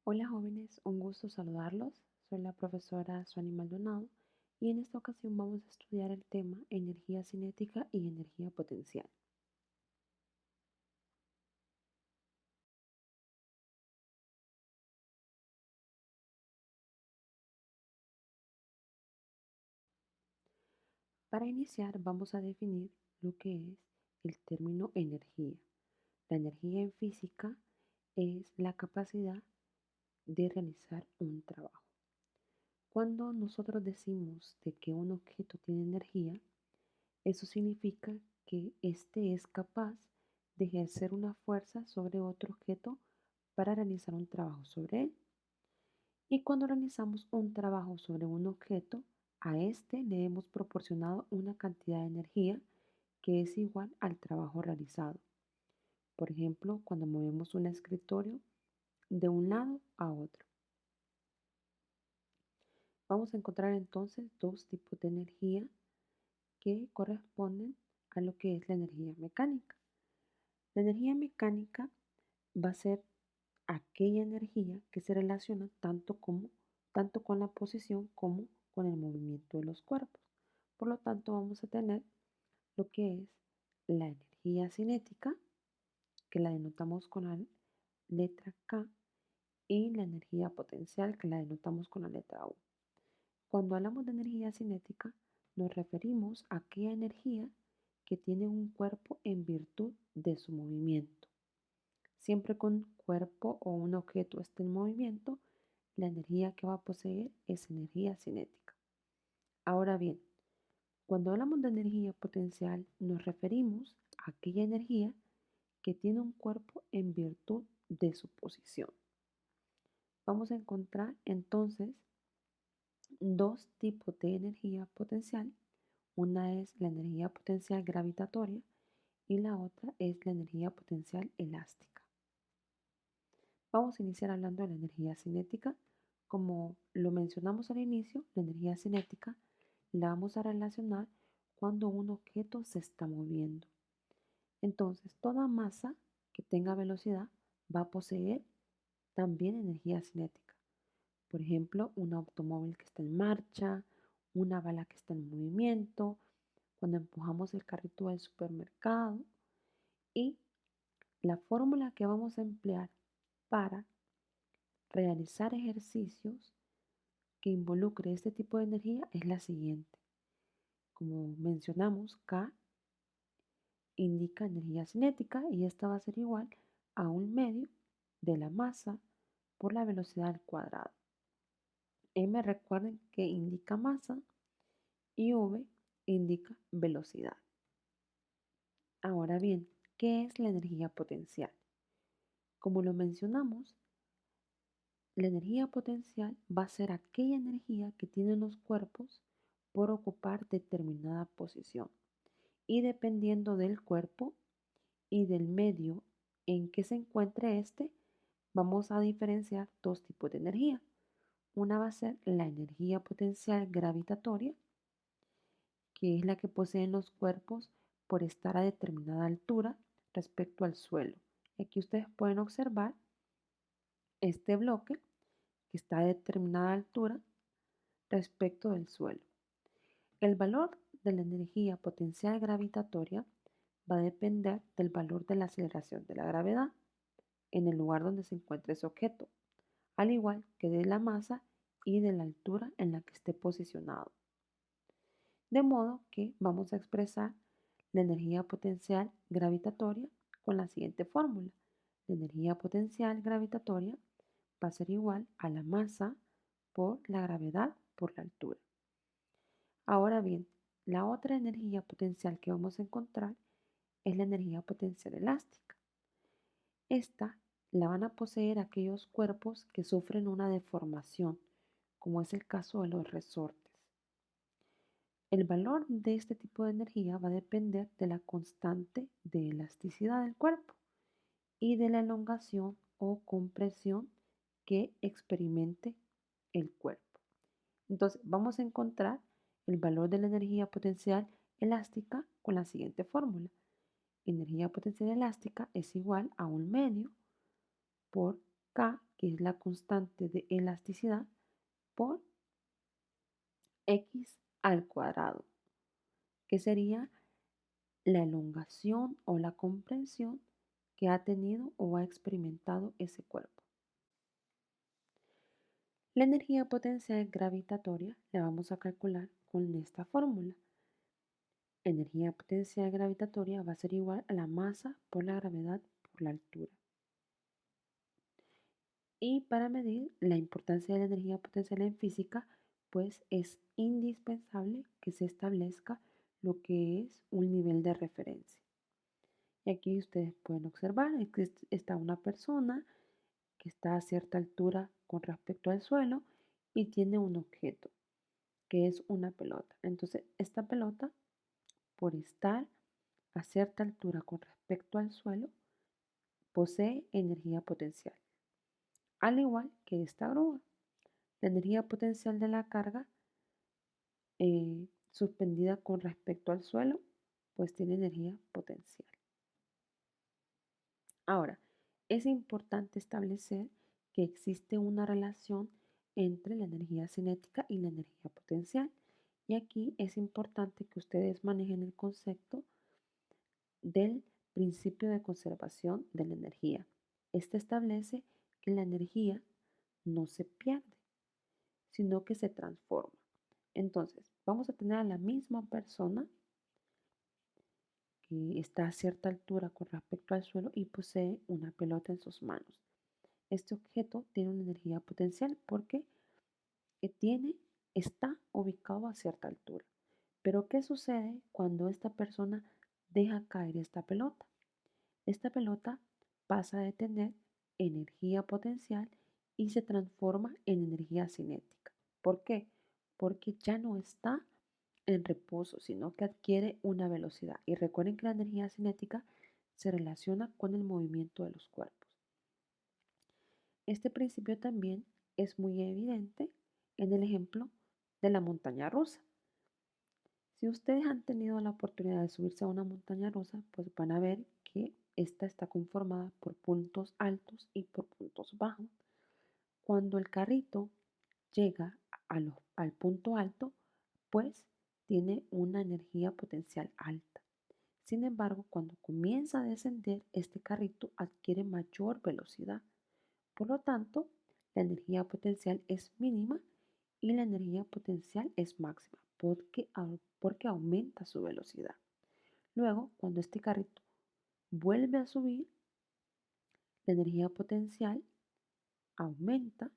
Hola jóvenes, un gusto saludarlos. Soy la profesora Suani Maldonado y en esta ocasión vamos a estudiar el tema energía cinética y energía potencial. Para iniciar vamos a definir lo que es el término energía. La energía en física es la capacidad de realizar un trabajo. Cuando nosotros decimos de que un objeto tiene energía, eso significa que éste es capaz de ejercer una fuerza sobre otro objeto para realizar un trabajo sobre él. Y cuando realizamos un trabajo sobre un objeto, a este le hemos proporcionado una cantidad de energía que es igual al trabajo realizado. Por ejemplo, cuando movemos un escritorio de un lado a otro. Vamos a encontrar entonces dos tipos de energía que corresponden a lo que es la energía mecánica. La energía mecánica va a ser aquella energía que se relaciona tanto con la posición como con el movimiento de los cuerpos. Por lo tanto, vamos a tener lo que es la energía cinética, que la denotamos con la letra K, y la energía potencial, que la denotamos con la letra U. Cuando hablamos de energía cinética, nos referimos a aquella energía que tiene un cuerpo en virtud de su movimiento. Siempre que un cuerpo o un objeto esté en movimiento, la energía que va a poseer es energía cinética. Ahora bien, cuando hablamos de energía potencial, nos referimos a aquella energía que tiene un cuerpo en virtud de su posición. Vamos a encontrar entonces dos tipos de energía potencial. Una es la energía potencial gravitatoria y la otra es la energía potencial elástica. Vamos a iniciar hablando de la energía cinética. Como lo mencionamos al inicio, la energía cinética la vamos a relacionar cuando un objeto se está moviendo. Entonces, toda masa que tenga velocidad va a poseer también energía cinética. Por ejemplo, un automóvil que está en marcha, una bala que está en movimiento, cuando empujamos el carrito del supermercado. Y la fórmula que vamos a emplear para realizar ejercicios que involucre este tipo de energía es la siguiente. Como mencionamos, K indica energía cinética y esta va a ser igual a un medio de la masa por la velocidad al cuadrado. M recuerden que indica masa y V indica velocidad. Ahora bien, ¿qué es la energía potencial? Como lo mencionamos, la energía potencial va a ser aquella energía que tienen los cuerpos por ocupar determinada posición. Y dependiendo del cuerpo y del medio en que se encuentre este, vamos a diferenciar dos tipos de energía. Una va a ser la energía potencial gravitatoria, que es la que poseen los cuerpos por estar a determinada altura respecto al suelo. Aquí ustedes pueden observar este bloque que está a determinada altura respecto del suelo. El valor de la energía potencial gravitatoria va a depender del valor de la aceleración de la gravedad en el lugar donde se encuentre ese objeto, al igual que de la masa y de la altura en la que esté posicionado. De modo que vamos a expresar la energía potencial gravitatoria con la siguiente fórmula. La energía potencial gravitatoria va a ser igual a la masa por la gravedad por la altura. Ahora bien, la otra energía potencial que vamos a encontrar es la energía potencial elástica. Esta la van a poseer aquellos cuerpos que sufren una deformación, como es el caso de los resortes. El valor de este tipo de energía va a depender de la constante de elasticidad del cuerpo y de la elongación o compresión que experimente el cuerpo. Entonces, vamos a encontrar el valor de la energía potencial elástica con la siguiente fórmula. Energía potencial elástica es igual a un medio por K, que es la constante de elasticidad, por X al cuadrado, que sería la elongación o la comprensión que ha tenido o ha experimentado ese cuerpo. La energía potencial gravitatoria la vamos a calcular con esta fórmula. Energía potencial gravitatoria va a ser igual a la masa por la gravedad por la altura. Y para medir la importancia de la energía potencial en física, pues es indispensable que se establezca lo que es un nivel de referencia. Y aquí ustedes pueden observar que está una persona que está a cierta altura con respecto al suelo y tiene un objeto, que es una pelota. Entonces, esta pelota, por estar a cierta altura con respecto al suelo, posee energía potencial. Al igual que esta grúa, la energía potencial de la carga suspendida con respecto al suelo, pues tiene energía potencial. Ahora, es importante establecer que existe una relación entre la energía cinética y la energía potencial. Y aquí es importante que ustedes manejen el concepto del principio de conservación de la energía. Este establece que la energía no se pierde, sino que se transforma. Entonces, vamos a tener a la misma persona que está a cierta altura con respecto al suelo y posee una pelota en sus manos. Este objeto tiene una energía potencial porque está ubicado a cierta altura. Pero ¿qué sucede cuando esta persona deja caer esta pelota? Esta pelota pasa de tener energía potencial y se transforma en energía cinética. ¿Por qué? Porque ya no está en reposo, sino que adquiere una velocidad. Y recuerden que la energía cinética se relaciona con el movimiento de los cuerpos. Este principio también es muy evidente en el ejemplo de la montaña rusa. Si ustedes han tenido la oportunidad de subirse a una montaña rusa, pues van a ver que esta está conformada por puntos altos y por puntos bajos. Cuando el carrito llega al punto alto, pues tiene una energía potencial alta. Sin embargo, cuando comienza a descender, este carrito adquiere mayor velocidad. Por lo tanto, la energía potencial es mínima y la energía potencial es máxima porque aumenta su velocidad. Luego, cuando este carrito vuelve a subir, la energía potencial aumenta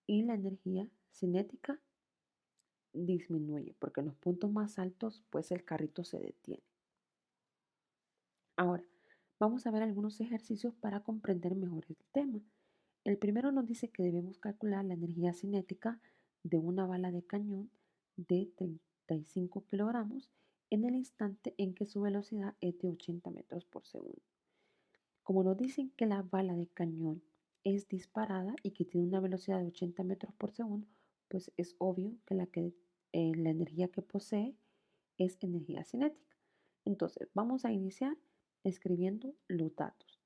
y la energía cinética disminuye, porque en los puntos más altos, pues el carrito se detiene. Ahora, vamos a ver algunos ejercicios para comprender mejor el tema. El primero nos dice que debemos calcular la energía cinética de una bala de cañón de 35 kilogramos en el instante en que su velocidad es de 80 metros por segundo. Como nos dicen que la bala de cañón es disparada y que tiene una velocidad de 80 metros por segundo, pues es obvio que la energía que posee es energía cinética. Entonces, vamos a iniciar escribiendo los datos.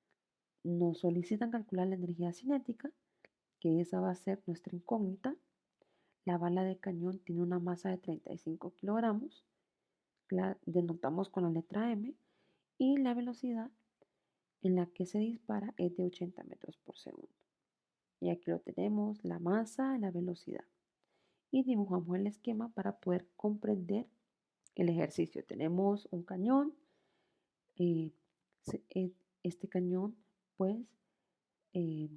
Nos solicitan calcular la energía cinética, que esa va a ser nuestra incógnita. La bala de cañón tiene una masa de 35 kilogramos, la denotamos con la letra M, y la velocidad en la que se dispara es de 80 metros por segundo. Y aquí lo tenemos, la masa, la velocidad. Y dibujamos el esquema para poder comprender el ejercicio. Tenemos un cañón, eh, este cañón pues eh,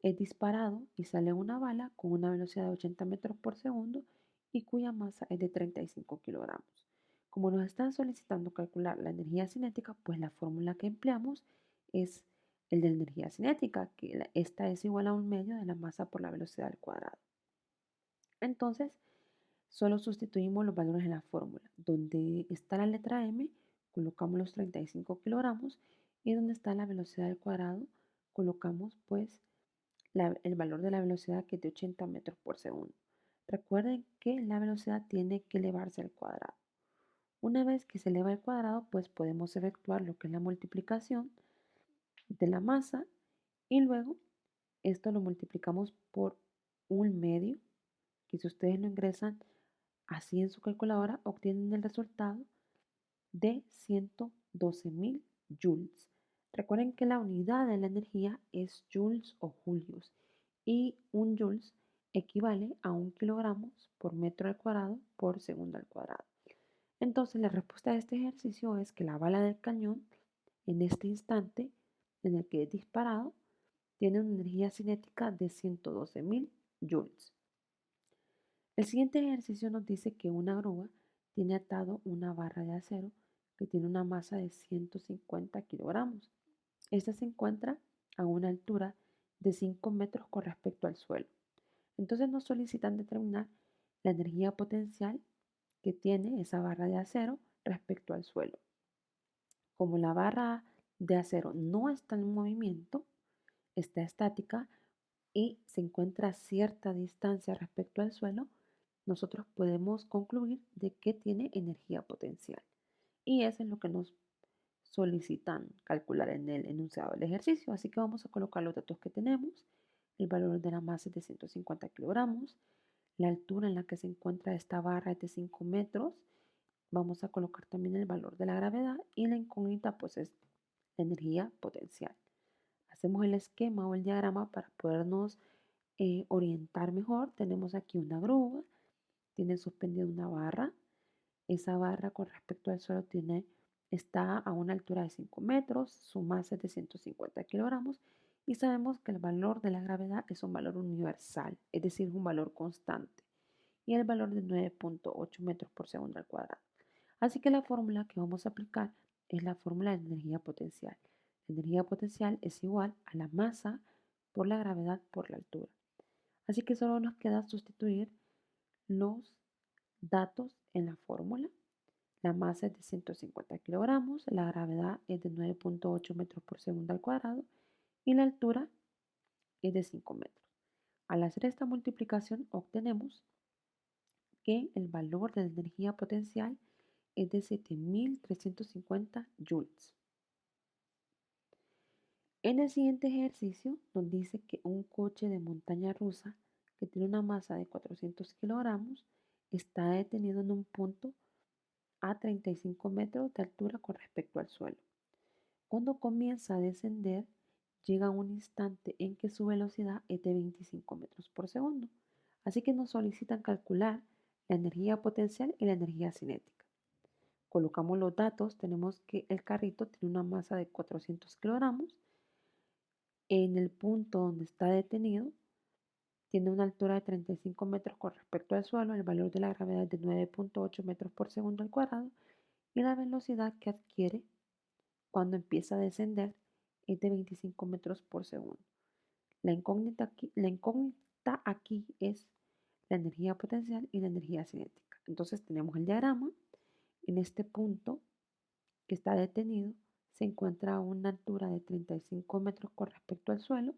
es disparado y sale una bala con una velocidad de 80 metros por segundo y cuya masa es de 35 kilogramos. Como nos están solicitando calcular la energía cinética, pues la fórmula que empleamos es el de la energía cinética, que esta es igual a un medio de la masa por la velocidad al cuadrado. Entonces, solo sustituimos los valores en la fórmula. Donde está la letra M, colocamos los 35 kilogramos y donde está la velocidad al cuadrado, colocamos pues el valor de la velocidad, que es de 80 metros por segundo. Recuerden que la velocidad tiene que elevarse al cuadrado. Una vez que se eleva al cuadrado, pues podemos efectuar lo que es la multiplicación de la masa y luego Esto lo multiplicamos por un medio, que si ustedes lo ingresan así en su calculadora, obtienen el resultado de 112.000 joules. Recuerden que la unidad de la energía es joules o julios y un joules equivale a 1 kilogramos por metro al cuadrado por segundo al cuadrado. Entonces la respuesta a este ejercicio es que la bala del cañón en este instante en el que es disparado tiene una energía cinética de 112.000 joules. El siguiente ejercicio nos dice que una grúa tiene atado una barra de acero que tiene una masa de 150 kilogramos. Esta se encuentra a una altura de 5 metros con respecto al suelo. Entonces nos solicitan determinar la energía potencial que tiene esa barra de acero respecto al suelo. Como la barra de acero no está en movimiento, está estática y se encuentra a cierta distancia respecto al suelo, nosotros podemos concluir de que tiene energía potencial. Y eso es lo que nos solicitan calcular en el enunciado del ejercicio. Así que vamos a colocar los datos que tenemos. El valor de la masa es de 150 kilogramos. La altura en la que se encuentra esta barra es de 5 metros. Vamos a colocar también el valor de la gravedad y la incógnita pues es la energía potencial. Hacemos el esquema o el diagrama para podernos orientar mejor. Tenemos aquí una grúa, tiene suspendida una barra. Esa barra con respecto al suelo está a una altura de 5 metros, su masa es de 150 kilogramos y sabemos que el valor de la gravedad es un valor universal, es decir, un valor constante y el valor de 9.8 metros por segundo al cuadrado. Así que la fórmula que vamos a aplicar es la fórmula de energía potencial. La energía potencial es igual a la masa por la gravedad por la altura. Así que solo nos queda sustituir los datos en la fórmula. La masa es de 150 kilogramos, la gravedad es de 9.8 metros por segundo al cuadrado y la altura es de 5 metros. Al hacer esta multiplicación obtenemos que el valor de la energía potencial es de 7.350 joules. En el siguiente ejercicio nos dice que un coche de montaña rusa que tiene una masa de 400 kilogramos está detenido en un punto a 35 metros de altura con respecto al suelo. Cuando comienza a descender, llega un instante en que su velocidad es de 25 metros por segundo. Así que nos solicitan calcular la energía potencial y la energía cinética. Colocamos los datos, tenemos que el carrito tiene una masa de 400 kilogramos. En el punto donde está detenido, tiene una altura de 35 metros con respecto al suelo, el valor de la gravedad es de 9.8 metros por segundo al cuadrado y la velocidad que adquiere cuando empieza a descender es de 25 metros por segundo. La incógnita aquí es la energía potencial y la energía cinética. Entonces tenemos el diagrama. En este punto que está detenido se encuentra a una altura de 35 metros con respecto al suelo.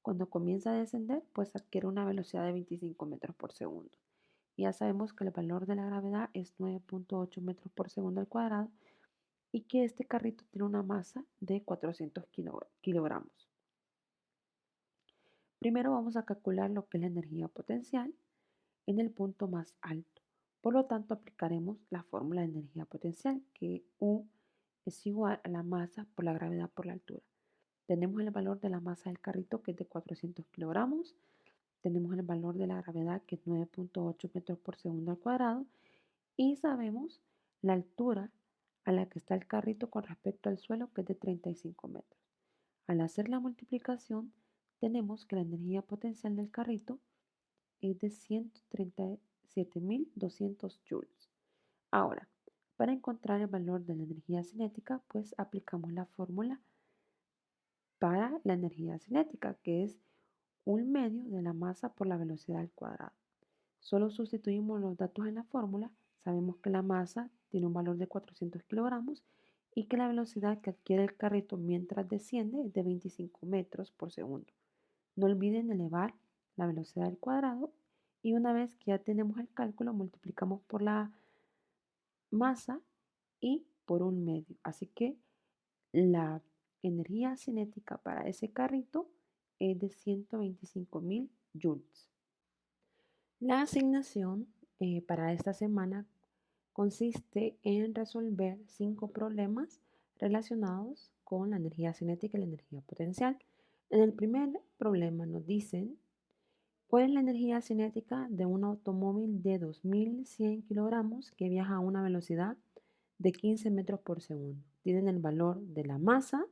Cuando comienza a descender, pues adquiere una velocidad de 25 metros por segundo. Ya sabemos que el valor de la gravedad es 9.8 metros por segundo al cuadrado y que este carrito tiene una masa de 400 kilogramos. Primero vamos a calcular lo que es la energía potencial en el punto más alto. Por lo tanto, aplicaremos la fórmula de energía potencial, que U es igual a la masa por la gravedad por la altura. Tenemos el valor de la masa del carrito, que es de 400 kilogramos. Tenemos el valor de la gravedad, que es 9.8 metros por segundo al cuadrado. Y sabemos la altura a la que está el carrito con respecto al suelo, que es de 35 metros. Al hacer la multiplicación, tenemos que la energía potencial del carrito es de 137.200 joules. Ahora, para encontrar el valor de la energía cinética, pues aplicamos la fórmula para la energía cinética, que es un medio de la masa por la velocidad al cuadrado. Solo sustituimos los datos en la fórmula, sabemos que la masa tiene un valor de 400 kilogramos y que la velocidad que adquiere el carrito mientras desciende es de 25 metros por segundo. No olviden elevar la velocidad al cuadrado y una vez que ya tenemos el cálculo multiplicamos por la masa y por un medio. Así que la energía cinética para ese carrito es de 125.000 joules. La asignación para esta semana consiste en resolver 5 problemas relacionados con la energía cinética y la energía potencial. En el primer problema nos dicen: ¿cuál es la energía cinética de un automóvil de 2.100 kilogramos que viaja a una velocidad de 15 metros por segundo? Tienen el valor de la masa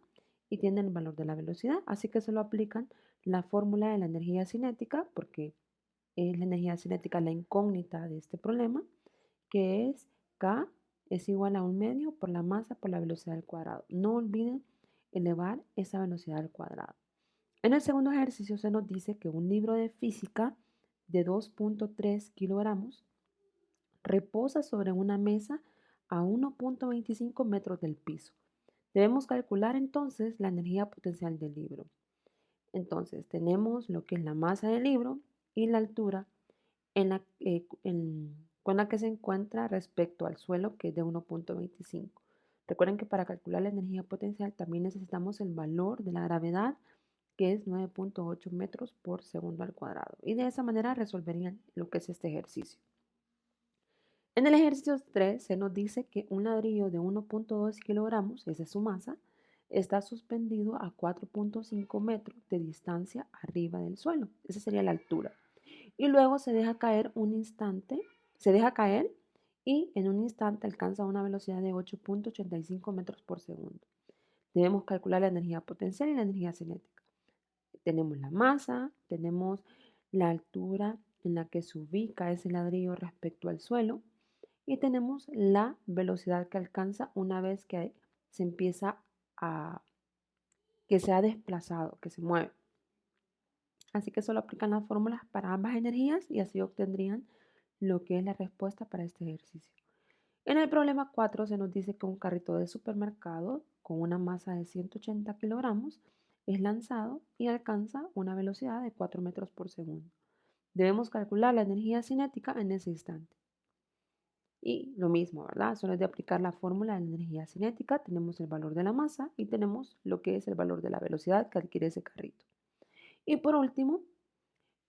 y tienen el valor de la velocidad, así que solo aplican la fórmula de la energía cinética, porque es la energía cinética la incógnita de este problema, que es K es igual a 1/2 por la masa por la velocidad al cuadrado. No olviden elevar esa velocidad al cuadrado. En el segundo ejercicio se nos dice que un libro de física de 2.3 kilogramos reposa sobre una mesa a 1.25 metros del piso. Debemos calcular entonces la energía potencial del libro. Entonces tenemos lo que es la masa del libro y la altura con la que se encuentra respecto al suelo, que es de 1.25. Recuerden que para calcular la energía potencial también necesitamos el valor de la gravedad, que es 9.8 metros por segundo al cuadrado. Y de esa manera resolverían lo que es este ejercicio. En el ejercicio 3 se nos dice que un ladrillo de 1.2 kilogramos, esa es su masa, está suspendido a 4.5 metros de distancia arriba del suelo. Esa sería la altura. Y luego se deja caer y en un instante alcanza una velocidad de 8.85 metros por segundo. Debemos calcular la energía potencial y la energía cinética. Tenemos la masa, tenemos la altura en la que se ubica ese ladrillo respecto al suelo y tenemos la velocidad que alcanza una vez que se empieza que se ha desplazado, que se mueve. Así que solo aplican las fórmulas para ambas energías y así obtendrían lo que es la respuesta para este ejercicio. En el problema 4 se nos dice que un carrito de supermercado con una masa de 180 kilogramos es lanzado y alcanza una velocidad de 4 metros por segundo. Debemos calcular la energía cinética en ese instante. Y lo mismo, ¿verdad? Solo es de aplicar la fórmula de la energía cinética, tenemos el valor de la masa y tenemos lo que es el valor de la velocidad que adquiere ese carrito. Y por último,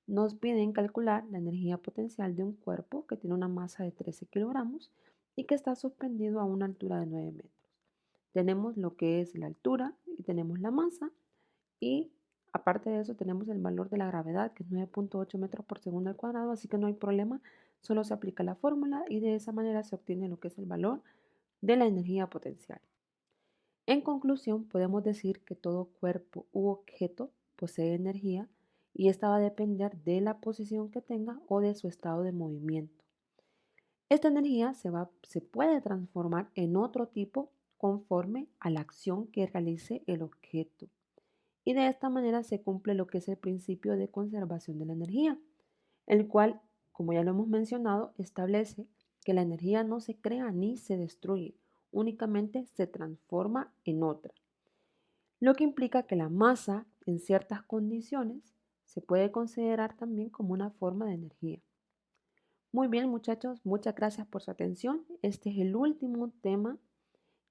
nos piden calcular la energía potencial de un cuerpo que tiene una masa de 13 kilogramos y que está suspendido a una altura de 9 metros. Tenemos lo que es la altura y tenemos la masa y aparte de eso tenemos el valor de la gravedad, que es 9.8 metros por segundo al cuadrado, así que no hay problema, solo se aplica la fórmula y de esa manera se obtiene lo que es el valor de la energía potencial. En conclusión, podemos decir que todo cuerpo u objeto posee energía y esta va a depender de la posición que tenga o de su estado de movimiento. Esta energía se puede transformar en otro tipo conforme a la acción que realice el objeto. Y de esta manera se cumple lo que es el principio de conservación de la energía, el cual, como ya lo hemos mencionado, establece que la energía no se crea ni se destruye, únicamente se transforma en otra, lo que implica que la masa en ciertas condiciones se puede considerar también como una forma de energía. Muy bien, muchachos, muchas gracias por su atención. Este es el último tema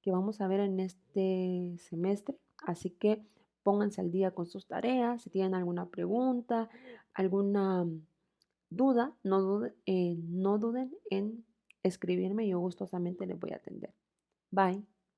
que vamos a ver en este semestre, así que pónganse al día con sus tareas. Si tienen alguna pregunta, alguna duda, no duden en escribirme, yo gustosamente les voy a atender. Bye.